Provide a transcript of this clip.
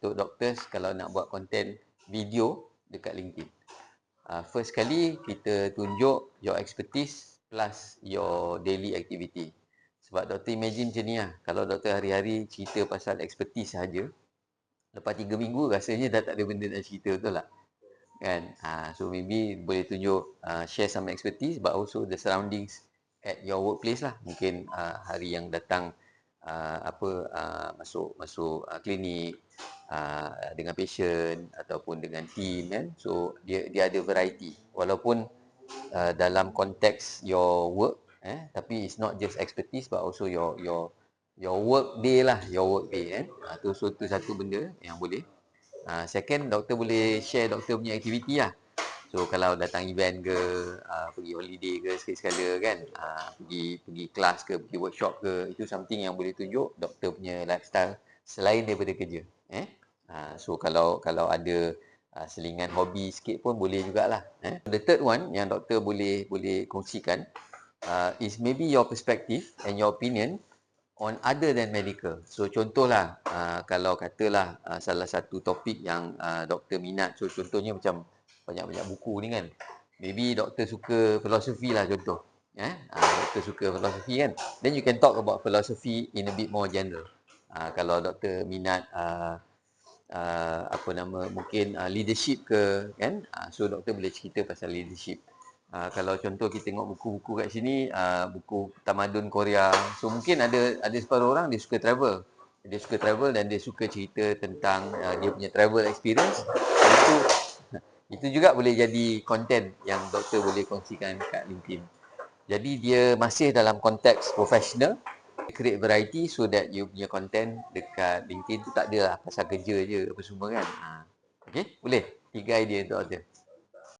untuk doktor kalau nak buat konten video dekat LinkedIn. First kali kita tunjuk your expertise plus your daily activity. Sebab doktor imagine macam ni lah, kalau doktor hari-hari cerita pasal expertise sahaja, lepas 3 minggu rasanya dah tak ada benda nak cerita, betul tak? Kan? So maybe boleh tunjuk share some expertise but also the surroundings at your workplace lah. Mungkin hari yang datang masuk klinik dengan patient ataupun dengan team kan. So dia ada variety walaupun dalam konteks your work tapi it's not just expertise but also your work day lah, your work day tu satu benda yang boleh. Second, doktor boleh share doktor punya aktiviti lah. So kalau datang event ke, pergi holiday ke sekali-sekala kan, pergi kelas ke, pergi workshop ke, itu something yang boleh tunjuk doktor punya lifestyle selain daripada kerja. So kalau ada selingan hobi sikit pun boleh jugalah. The third one yang doktor boleh kongsikan is maybe your perspective and your opinion on other than medical. So contohlah kalau katalah salah satu topik yang doktor minat, so contohnya macam banyak-banyak buku ni kan. Maybe doktor suka filosofi lah contoh. Doktor suka filosofi kan. Then you can talk about philosophy in a bit more general. Kalau doktor minat mungkin leadership ke kan. So doktor boleh cerita pasal leadership. Kalau contoh kita tengok buku-buku kat sini, buku tamadun Korea. So mungkin ada separuh orang dia suka travel. Dia suka travel dan dia suka cerita tentang dia punya travel experience. Itu juga boleh jadi konten yang doktor boleh kongsikan kat LinkedIn. Jadi dia masih dalam konteks profesional, create variety so that you punya konten dekat LinkedIn tu tak adalah pasal kerja je apa semua kan. Okay, boleh? 3 idea untuk doktor.